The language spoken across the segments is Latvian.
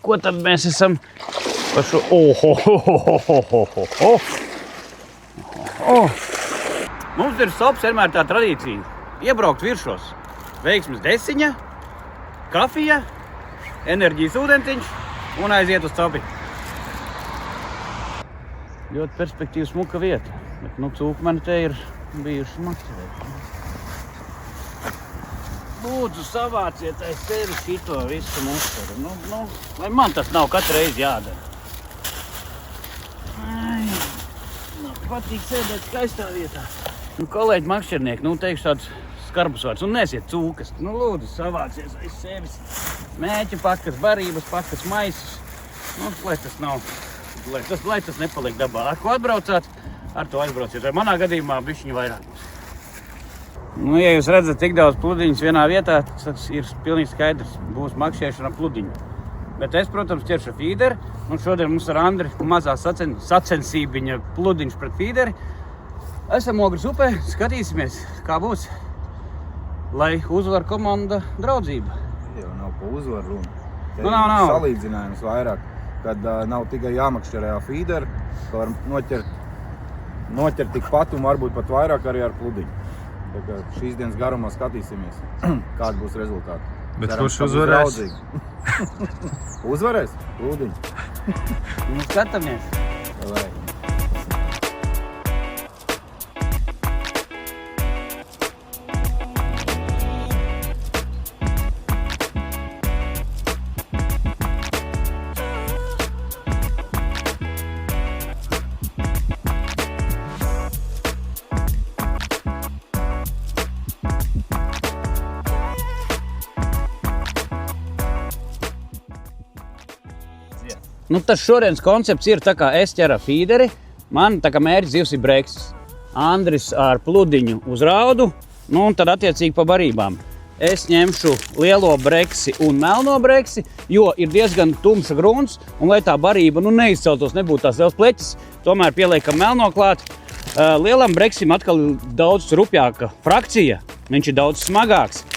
ko tad mēs esam par šo... Mums ir sops vienmēr tā tradīcija. Iebraukt viršos. Veiksmes desiņa, kafija, enerģijas ūdentiņš un aiziet uz copi. Ļoti perspektīva smuka vieta. Bet, cūkmeni te ir bijuši maksimēti. Lūdzu, savāciet aiz sevi šito visu muskaru. Lai man tas nav katru reizi jādara. Patīk sēdēt skaistā vietā. Kolēģi makšķernieki, teikšu tāds skarbus vārds. Nesiet cūkas. Lūdzu, savācies aiz sevis. Mēķu pakas, barības pakas, maisas. Lai tas nepaliek dabā. Ar ko atbraucāt, ar to aizbrauciet. Vai manā gadījumā bišķiņu vairāk būs. Ja jūs redzat tik daudz pludiņus vienā vietā, tas ir pilnīgi skaidrs. Būs makšķēšana pludiņu. Bet es, protams, ķeršu fīderi. Un šodien mums ar Andri mazā sacensībiņa pludiņš pret fīderi. Esam Ogres upē, skatīsimies, kā būs, lai uzvar komanda draudzība. Jau nav pa uzvaru runa. Nav. Salīdzinājums vairāk, kad nav tikai jāmakšķerē fīderi, ka var noķert tikpat un varbūt pat vairāk arī ar pludiņu. Tā kā šīs dienas garumā skatīsimies, kāda būs rezultāti. Bet kurš uzvarēs? Uzvarēs? Pludiņu. Skatāmies. Vai. Tas šodienas koncepts ir tā kā es ķeru fīderi, man tā kā mērķis zivs ir breksis. Andris ar pludiņu uz raudu, un tad attiecīgi pa barībām. Es ņemšu lielo breksi un melno breksi, jo ir diezgan tumša grunts, un lai tā barība neizceltos, nebūtu tās liels pleķis, tomēr pieliekam melno klāt. Lielam breksim atkal daudz rupjāka frakcija, viņš ir daudz smagāks.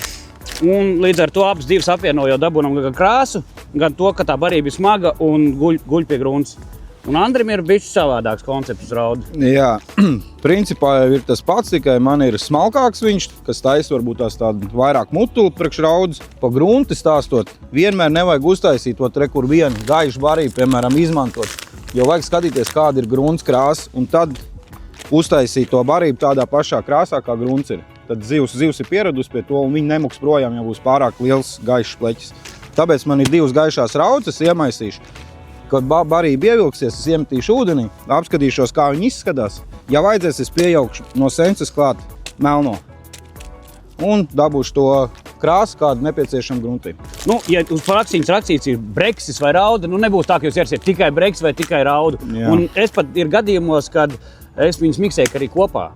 Un līdz ar to abas divas apvienojot dabūnam gan krāsu, gan to, ka tā barība ir smaga un guļ pie grunts. Un Andrim ir bišķi savādāks koncepts uz raudu. Jā, principā jau ir tas pats, tikai man ir smalkāks viņš, kas taisa varbūt tās tādu vairāk mutulu priekš raudus. Pa grunti stāstot, vienmēr nevajag uztaisīt to trekur vienu gaišu barību, piemēram, izmantot. Jo vajag skatīties, kāda ir grunts krāsa, un tad uztaisīt to barību tādā pašā krāsā, kā grunts ir. Tad zivs ir pieradusi pie to, un viņi nemuks projām, ja būs pārāk liels gaišs pleķis. Tāpēc man ir divas gaišās raudas, es iemaisīšu. Kad barība ievilksies, es iemetīšu ūdenī, apskatīšos, kā viņi izskatās. Ja vajadzēs, es piejaukšu no sences klāt melno. Un dabūšu to krāsu, kādu nepieciešam gruntī. Ja uz frakcijas ir breksis vai rauda, nebūs tā, ka jūs ierasiet tikai breksis vai tikai raudu. Jā. Un es pat ir gadījumos, kad es viņus miksēju arī kopā.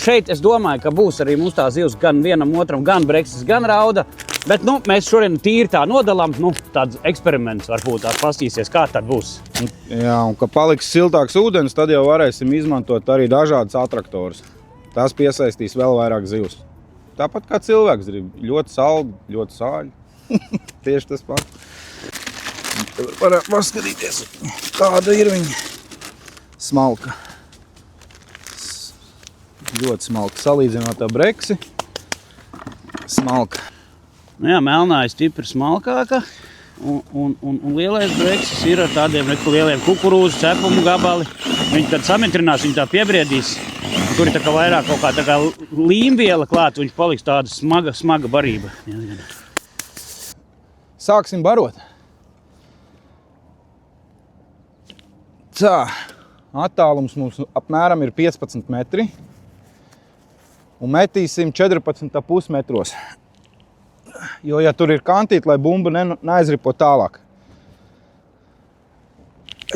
Šeit es domāju, ka būs arī mums tā zivs gan vienam otram, gan breksis, gan rauda. Bet mēs šodien tīri tā nodalām, tāds eksperiments varbūt tās pastīsies, kā tad būs. Jā, un ka paliks siltāks ūdens, tad jau varēsim izmantot arī dažādas atraktorus. Tas piesaistīs vēl vairāk zivs. Tāpat kā cilvēks grib, ļoti saldi, ļoti sāļi. Tieši tas pats. Varam paskatīties, kāda ir viņa smalka. Ļoti smalka. Salīdzinot ar breksi, smalka. Melnā ir stipri smalkāka, un lielais breksis ir ar tādiem lieliem kukurūzu cepumu gabali. Viņi tad samitrinās, viņi tā piebriedīs. Tur ir tā kā vairāk kaut kā tā kā līmviela klāt, viņš paliks tāda smaga barība. Sāksim barot. Tā, attālums mums apmēram ir 15 metri. Un metīsim 14,5 metros. Jo, ja tur ir kantīti, lai bumba neaizripo tālāk.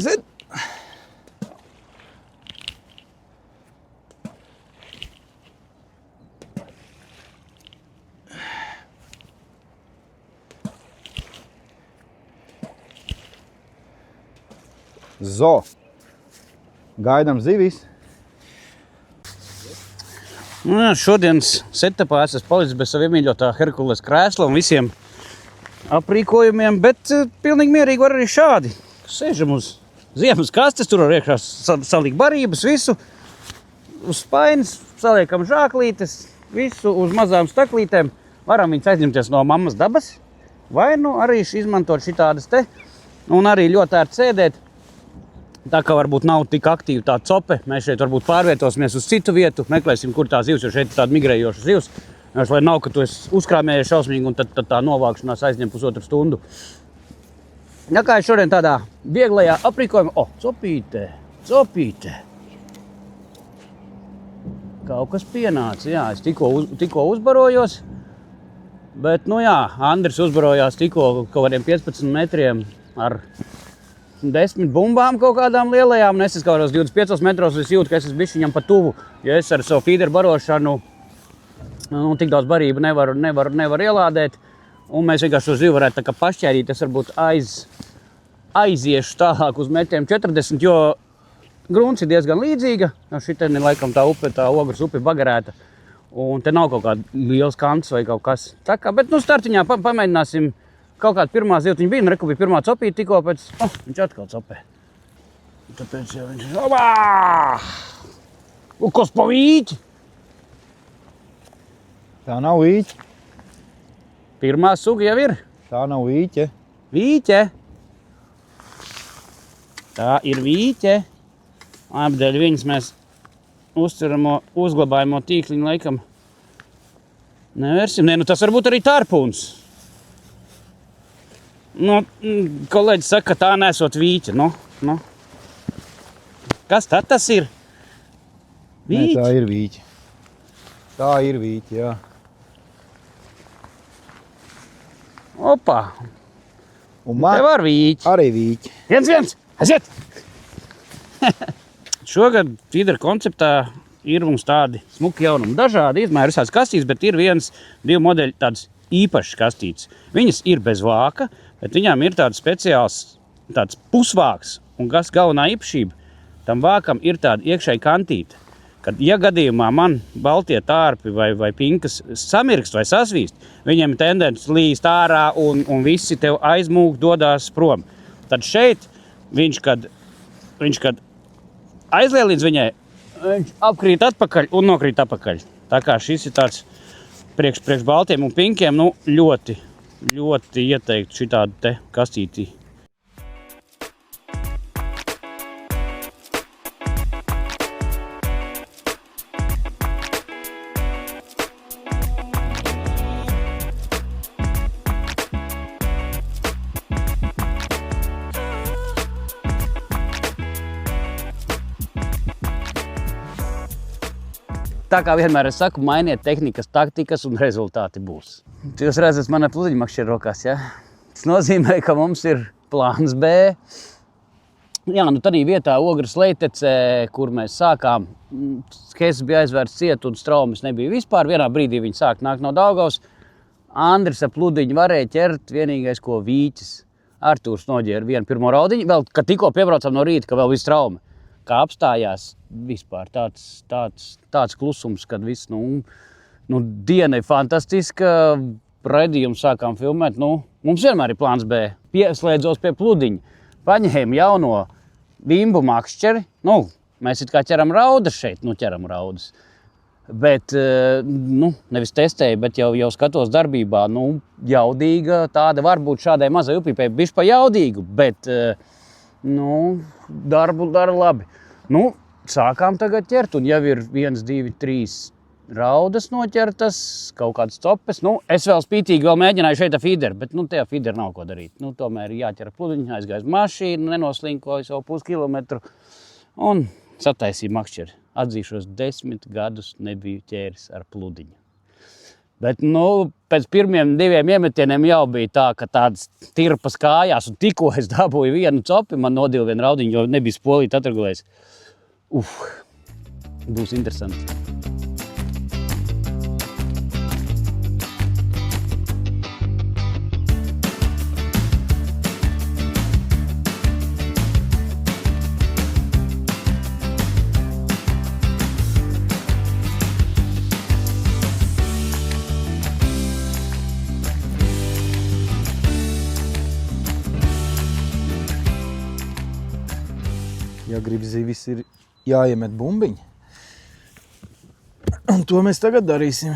Zin? Gaidām zivis. Šodienas setupā es esmu palicis bez savu iemīļotā Herkules krēsla un visiem aprīkojumiem, bet pilnīgi mierīgi var arī šādi. Sēžam uz ziemas kastes, tur var iekšā salikt barības, visu. Uz spainis saliekam žāklītes, visu uz mazām staklītēm. Varam viņus aizņemties no mammas dabas, vai nu arī izmantot šitādas te. Un arī ļoti ērti sēdēt. Tā kā varbūt nav tik aktīva tā cope, mēs šeit varbūt pārvietosimies uz citu vietu, meklēsim, kur tā zivs, jo šeit ir tāda migrējoša zivs. Lai nav, ka tu esi uzkrāmējies šausmīgi un tad tā novākšanās aizņem pusotru stundu. Ja kā es šodien tādā vieglajā aprīkojumā, copīte. Kaut kas pienāca, jā, es tikko uzbarojos, bet, nu jā, Andris uzbarojās tikko kaut kādiem 15 metriem ar 10 bumbām kaut kādām lielajām, un es kaut kādos 25 metros, es jūtu, ka es esmu bišķiņam pa tuvu, ja es ar savu feederu barošanu tik daudz barību nevaru ielādēt, un mēs vienkārši šo zivu varētu tā kā pašķērīt, es varbūt aiziešu tālāk uz metiem 40, jo grunts ir diezgan līdzīga, jo šitien ir laikam tā Ogres upe bagarēta, un te nav kaut kāda liels kants vai kaut kas. Tā kā, bet nu startiņā pamēģināsim kaut kādu pirmā zivtiņa bija, reku bija pirmā copīta tikko pēc, viņš atkal copē. Tāpēc jau viņš ir, kas pa vīķi? Tā nav vīķe. Pirmā suga jau ir. Tā nav vīķe. Vīķe? Tā ir vīķe. Apdēļ viņas mēs uzceramo, uzglabājamo tīkliņu laikam nevērsim. Nu tas varbūt arī tarpuns. Nu, kolēģis saka, ka tā nesot vīķe. Nu. Kas tad tas ir? Vīķe? Nē, tā ir vīķe. Tā ir vīķe, jā. Opā. Un man tev ar vīķi. Arī vīķe. Viens, aiziet! Šogad feeder konceptā ir mums tādi smuki jaunumi. Dažādi izmēri visāds kastītes, bet ir divi modeļi tāds īpašs kastītes. Viņas ir bez vāka, bet viņām ir tāds speciāls tāds pusvāks. Un kas galvenā īpašība, tam vākam ir tāda iekšēji kantīte. Kad, ja gadījumā man baltie tārpi vai pinkas samirkst vai sasvīst, viņiem ir tendence līst ārā un visi tev aizmūg dodās prom. Tad šeit viņš, kad aizlielīdz viņai, viņš apkrīt atpakaļ un nokrīt atpakaļ. Tā kā šis ir tāds priekš baltiem un pinkiem, nu ļoti ieteikt šitādu te kastīti. Tā kā vienmēr es saku, mainiet tehnikas, taktikas un rezultāti būs. Jūs redzat, man ar pludiņu makšķi ir rokās, ja? Tas nozīmē, ka mums ir plāns B. Jā, nu tādā vietā Ogres Leitecē, kur mēs sākām, Skesis bija aizvērts ciet un straumes nebija vispār. Vienā brīdī viņi sāk nākt no Daugavas. Andris ar pludiņu varēja ķert, vienīgais ko vīķis. Artūrs noģēra vienu pirmo raudiņu, vēl, kad tikko piebraucām no rīta, ka vēl viss traume. Kā apstājās vispār tāds klusums, kad viss, diena ir fantastiska, raidījumu sākām filmēt, mums vienmēr ir plāns B. Pieslēdzos pie pludiņa, paņēmu jauno bimbu makšķeri, mēs it kā ķeram raudas šeit, ķeram raudas. Bet, nevis testēju, bet jau skatos darbībā, jaudīga tāda varbūt šādai mazai upīpei, bišķi pa jaudīgu, bet, darbu dara labi. Sākām tagad ķert, un jau ir 1, 2, 3 raudas noķertas, kaut kādas copes. Es vēl spītīgi mēģināju šeit ar feederu, bet tajā feederu nav ko darīt. Tomēr ir jāķer pludiņu, aizgāju mašīnu, nenoslinkoju savu puskilometru un sataisīju makšķeri. Atzīšos, 10 gadus nebiju ķēris ar pludiņu. Bet, pēc pirmiem 2 iemetieniem jau bija tā, ka tādas tirpas kājās, un tikko es dabūju vienu copi, man nodila vienu raudiņu, jo nebija spolīti atregulējis. Būs interesanti. Ja grib zivis, ir jāiemet bumbiņi. Un to mēs tagad darīsim.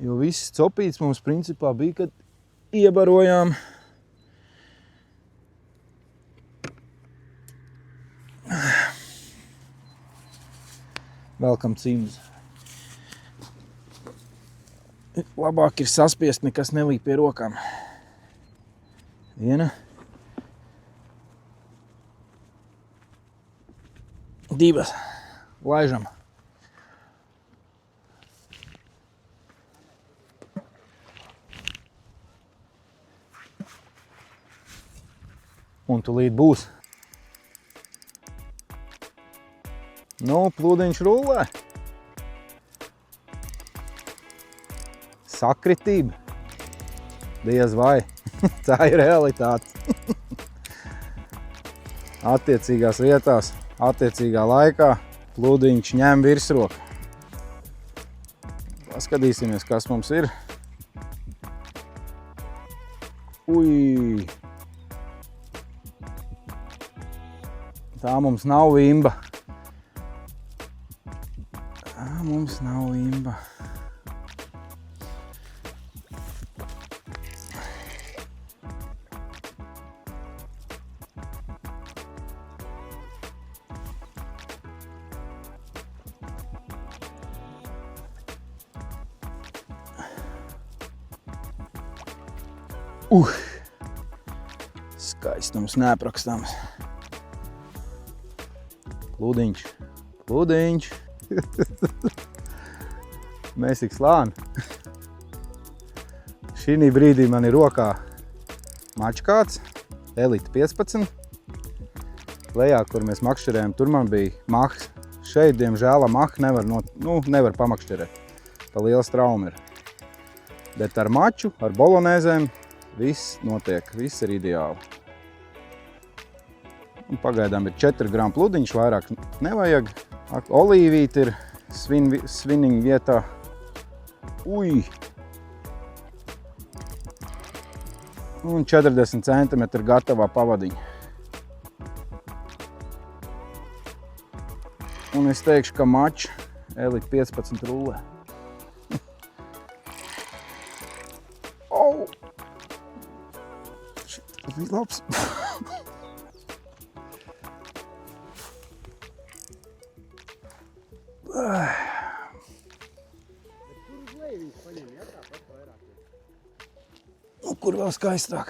Jo viss copīts mums principā bija, kad iebarojām. Velkam cimdus. Labāk ir saspiest, nekas nelīk pie rokām. Viena. Divas. Laižam. Un tūlīt būs. Nu, plūdiņš rullē. Sakritība. Diez vai. Tā ir realitāte. Attiecīgās vietās, attiecīgā laikā plūdiņš ņem virsroku. Paskatīsimies, kas mums ir. Ui! Tā mums nav imba. Tā mums nav imba. Skaistums neaprakstāms. Plūdiņš, plūdiņš. Mēs tik slāni. Šī brīdī man ir rokā mačkāts, Elite 15. Lejā, kur mēs makšķerējam, tur man bija mahs. Šeit, diemžēl, mahu nevar pamakšķerēt. Pa liels trauma ir. Bet ar maču, ar bolonēzēm viss notiek, viss ir ideāli. Un pagaidām ir 4 gramu plūdiņš, vairāk nevajag. Olīvīti ir sviniņu vietā. Ui! Un 40 cm gatavā pavadiņa. Un es teikšu, ka mačs Elite 15 rullē. Oh! Šit bija labs. Kur vēl skaistāk.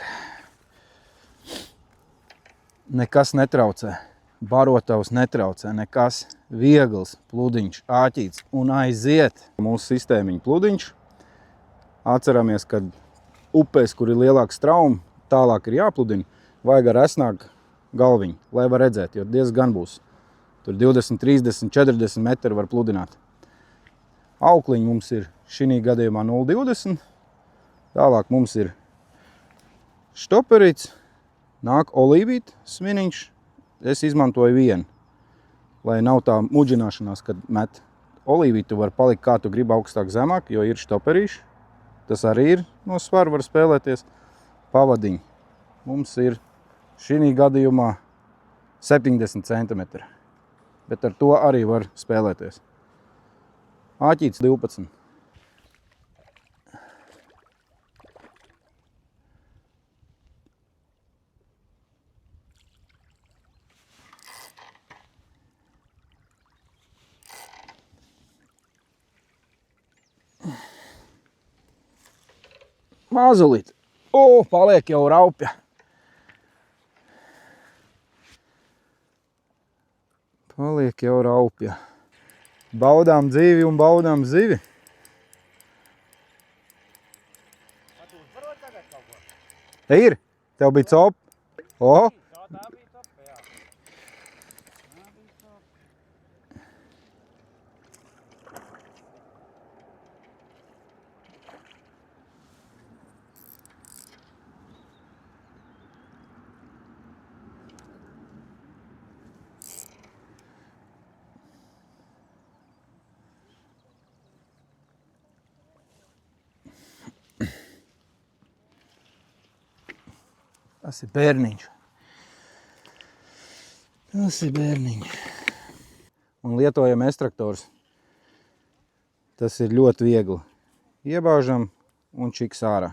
Nekas netraucē. Barotavs netraucē. Nekas viegls plūdiņš, āķīts un aiziet. Mūsu sistēmiņa plūdiņš. Atceramies, kad upēs, kur ir lielāks trauma, tālāk ir jāpludina, vajag ar esnāku galviņu, lai var redzēt, jo diezgan būs. Tur 20, 30, 40 metri var pludināt. Aukliņi mums ir šī gadījumā 0,20. Tālāk mums ir štoperīts, nāk olīvīt sviniņš. Es izmantoju vienu, lai nav tā muģināšanās, kad met olīvītu, var palikt kā tu gribi augstāk zemāk, jo ir štoperīši. Tas arī ir no svaru, var spēlēties. Pavadiņi. Mums ir šī gadījumā 70 cm. Bet ar to arī var spēlēties. Āķīts 12. Mazulīt. Paliek jau raupja. Paliek jau raupja. Baudām dzīvi un baudām zivi. Ir? Tev bija cop? Tas ir bērniņš. Tas ir bērniņi. Un lietojam ekstraktors. Tas ir ļoti viegli. Iebāžam un čiks ārā,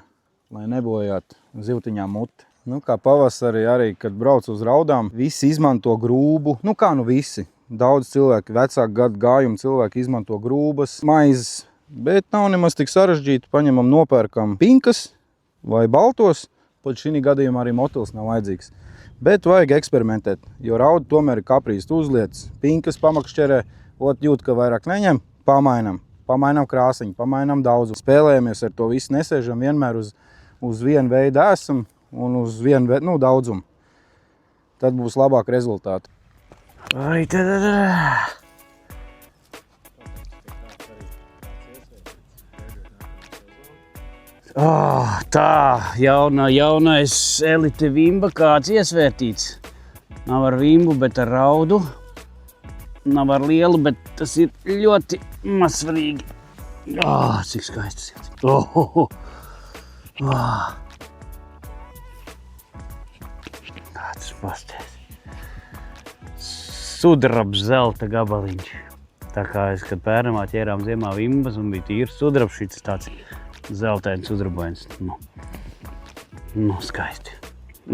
lai nebojātu zivtiņām muti. Nu, kā pavasarī arī, kad brauc uz raudām, visi izmanto grūbu. Nu, kā nu visi. Daudz cilvēki, vecāku gadu gājumu cilvēki izmanto grūbas, maizes. Bet nav nemaz tik sarežģīti. Paņemam, nopērkam pinkas vai baltos. Pat šī gadījumā arī motils nav vajadzīgs. Bet vajag eksperimentēt, jo raudu tomēr ir kaprīz. Tu uzliec pinkas pamakšķerē, jūt, ka vairāk neņem, pamainam. Pamainam krāsiņu, pamainam daudzu. Spēlējamies ar to visu, nesēžam vienmēr uz vienu veidu esam un uz vienu veidu, daudzumu. Tad būs labāk rezultāti. Ai, tad. Tā, jaunais elite vimba kāds iesvērtīts. Nav ar vimbu, bet ar raudu. Nav ar lielu, bet tas ir ļoti mazsvarīgi. Cik skaisti tas ir. Kāds pasties. Sudrabs zelta gabaliņš. Tā kā es, kad pērnamā ķērām ziemā vimbas un bija tīrs sudrabs, šis tāds zeltains sudrabains. Nu, skaisti.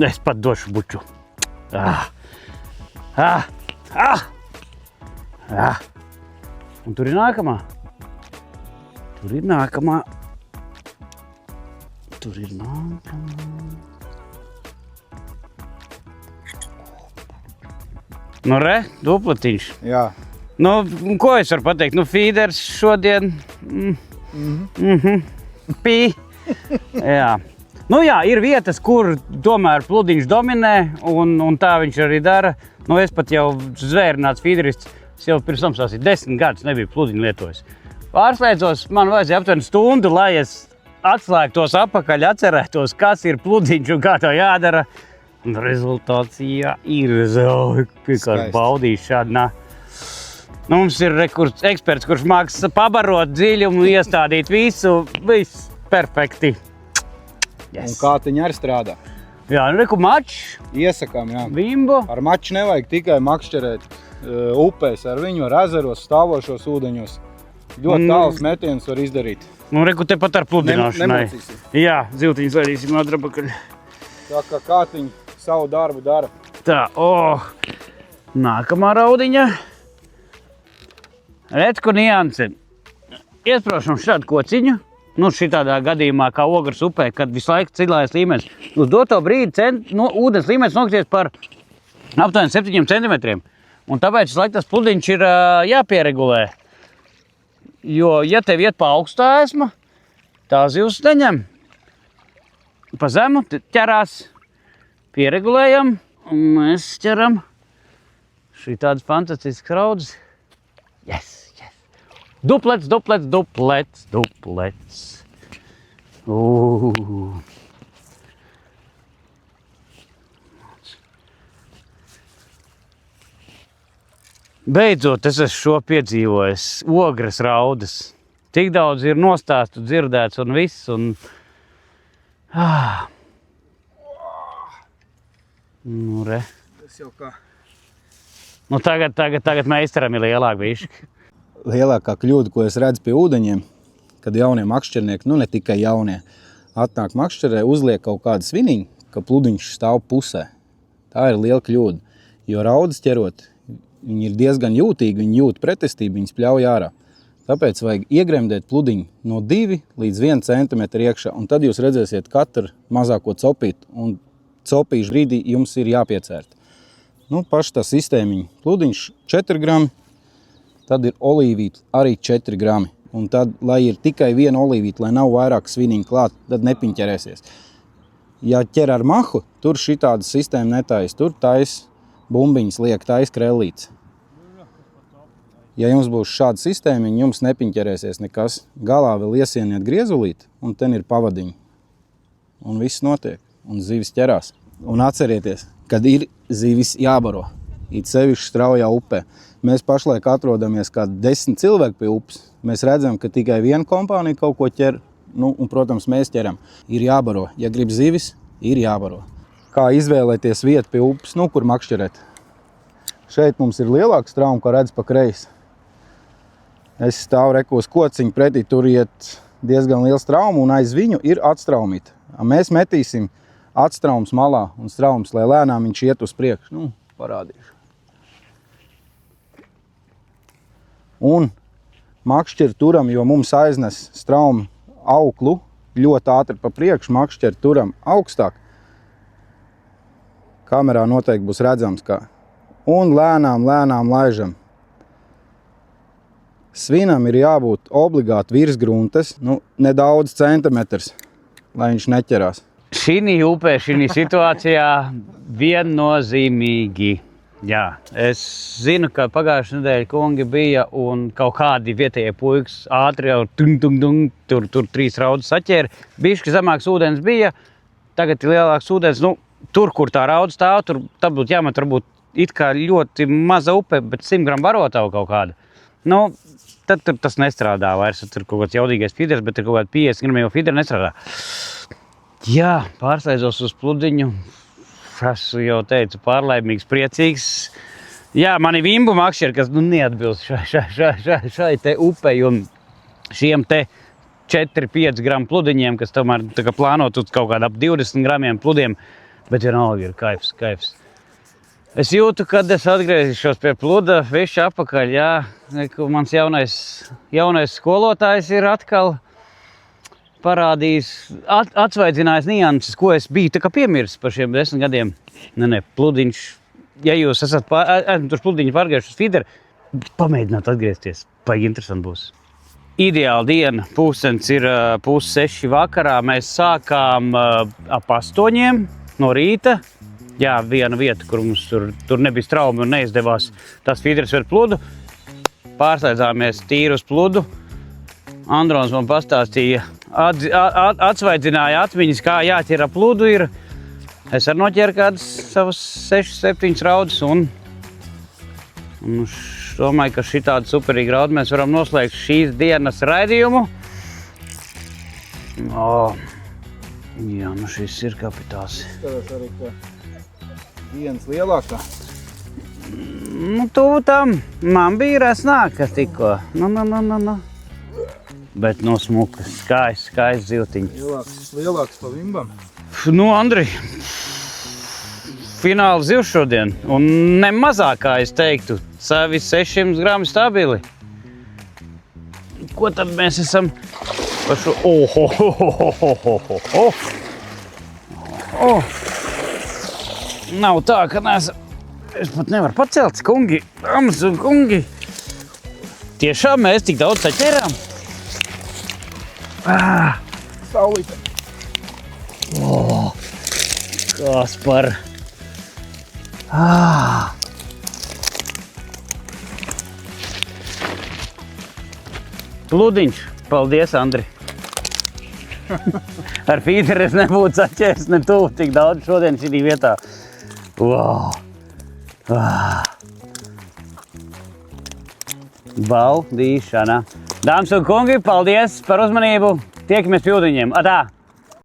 Es pat došu buču. Un tur ir nākamā. Tur ir nākamā. Nu, re, duplatiņš. Jā. Nu, ko es varu pateikt? Nu, feeders šodien. Pī. Jā. Nu jā, ir vietas, kur tomēr pludiņš dominē, un tā viņš arī dara. Nu, es pat jau zvērināts feederists, es jau pirms tam stāstīju, 10 gadus nebiju pludiņu lietojis. Pārslēdzos, man vajadzēja aptuveni stundu, lai es atslēgtos atpakaļ, atcerētos, kas ir pludiņš un kā to jādara. Un rezultāts, jā, ir vienkārši baudījis šādi. Mums ir eksperts, kurš māks pabarot dziļumu, iestādīt visu perfekti. Yes. Un kātiņi arī strādā. Jā, nu reku mačs. Iesakām, jā. Vimbu. Ar maču nevajag tikai makšķerēt upēs, ar viņu ar ezeros, stāvošos ūdeņos. Ļoti tāls metiens var izdarīt. Nu reku tepat ar pludināšanai. Nemocīsim. Jā, ziltiņas laidīsim atrapakaļ. Tā kā kātiņi savu darbu dara. Tā, nākamā raudiņa. Redz, ko nianse. Iespraušam šādu kociņu. Nu, šitādā gadījumā, kā Ogras upē, kad visu laiku cilājas līmenis. Uz doto brīdi ūdens līmenis nokries par aptuveni 7 centimetriem. Un tāpēc visu laiku tas pludiņš ir jāpieregulē. Jo, ja tev iet pa augstā esma, tā zivs neņem. Pa zemu ķerās, pieregulējam, un mēs ķeram šitādas fantastiskas raudas. Yes! Duplets. Beidzot, es esmu šo piedzīvojis. Ogras raudas. Tik daudz ir nostāstu dzirdēts un viss. Nu, re. Tas jau kā. Nu, tagad meistaram ir lielāk bišķi. Lielākā kļūda, ko es redzu pie ūdeņiem, kad jaunie makšķernieki, nu ne tikai jaunie, atnāk makšķerē, uzliek kaut kādu sviniņu, ka pludiņš stāv pusē. Tā ir liela kļūda, jo raudas ķerot, viņi ir diezgan jūtīgi, viņi jūt pretestību, viņas pļauj ārā. Tāpēc vajag iegremdēt pludiņu no 2 līdz 1 centimetru iekšā, un tad jūs redzēsiet katru mazāko copītu, un copīšu brīdī jums ir jāpiecērt. Nu, paši tā sistēmiņa. Pludiņš 4 grami, tad ir olīvīte arī 4 grami. Un tad, lai ir tikai viena olīvīte, lai nav vairāk sviniņu klāt, tad nepiņķerēsies. Ja ķer ar mahu, tur šitāda sistēma netais. Tur tais bumbiņas liek, tais krellītes. Ja jums būs šāda sistēma, jums nepiņķerēsies nekas. Galā vēl iesieniet griezulīti, un ten ir pavadiņi. Un viss notiek, un zivis ķerās. Un atcerieties, kad ir zivis jābaro, it sevišķi straujā upē. Mēs pašlaik atrodamies kā 10 cilvēki pie upes. Mēs redzam, ka tikai viena kompānija kaut ko ķer, un, protams, mēs ķeram. Ir jābaro. Ja grib zivis, ir jābaro. Kā izvēlēties vietu pie upes, kur makšķerēt? Šeit mums ir lielāks trauma, ko redz pa kreisi. Es stāvu reku uz kociņu pretī, tur iet diezgan liels trauma un aiz viņu ir atstraumīta. Mēs metīsim atstraums malā un straums, lai lēnām viņš iet uz priekšu. Nu, parādīšu. Un makšķeri turam, jo mums aiznes straumu auklu ļoti ātri pa priekšu, makšķeri turam augstāk. Kamerā noteikti būs redzams, kā. Un lēnām laižam. Svinam ir jābūt obligāti virs gruntes, nedaudz centimetrs, lai viņš neķerās. Šī upē, šī situācijā viennozīmīgi. Jā, es zinu, ka pagājušajā nedēļā kungi bija un kaut kādi vietējie puikas ātri jau tur 3 raudus saķēra. Bišķi zemāks ūdens bija, tagad ir lielāks ūdens. Tur, kur tā rauda stāv, tad būtu jāmet varbūt it kā ļoti maza upe, bet 100 gramu barotavu kaut kāda. Tad tas nestrādā vairs. Tur ir kaut kāds jaudīgais fiders, bet ir kaut kādi 50 gramu jau fideri nestrādā. Jā, pārslēdzos uz pludiņu. Esmu jau teicu, pārlaimīgs, priecīgs. Jā, mani vimbu makšķeri, kas neatbilst šai te upei un šiem te 4-5 gramu pludiņiem, kas tomēr plānot uz kaut kādā ap 20 gramiem pludiem, bet vienalga ir kaifs. Es jūtu, kad es atgriezīšos pie pluda, višķi apakaļ, jā, mans jaunais skolotājs ir atkal parādījis, atsvaidzinājis nianses, ko es biju piemirsis par šiem 10 gadiem. Pludiņš, ja jūs esat tur pludiņu pārgājuši uz fideri, pamēģināt atgriezties, paigi interesanti būs. Ideāla diena, pūkstens ir 5:30 vakarā, mēs sākām ap 8 no rīta. Jā, viena vieta, kur mums tur nebija straumi un neizdevās tās fīderes ar pludu. Pārslēdzāmies tīri uz pludu. Androns man pastāstīja, atsvaidzināja atmiņas, kā jāķer ar pludu ir. Es arī noķēru kādas savas 6-7 raudus un domāju, ka šitādu superīgu raudu mēs varam noslēgt šīs dienas raidījumu. Jā, šis ir kapitāls. Skatās arī, ka dienas lielākā. Tuvu tam. Man bija resnāka tikko. Bet smuka. Skaists zivtiņi. Lielāks pa vimbam. Andri, fināla zivs šodien. Un ne mazākā, es teiktu, savi 600 grami stabili. Ko tad mēs esam par šo? Nav tā, ka es pat nevaru pacelt, kungi, dāmas un kungi. Tiešām mēs tik daudz saķērām. Saulīte. Kas par... Pludiņš. Paldies, Andri. Ar fīderi es nebūtu saķēris ne tuvu tik daudz šodien šī vietā. Baudīšana. Dāmas un kungi, paldies par uzmanību. Tiekamies pie ūdeņiem. Atā!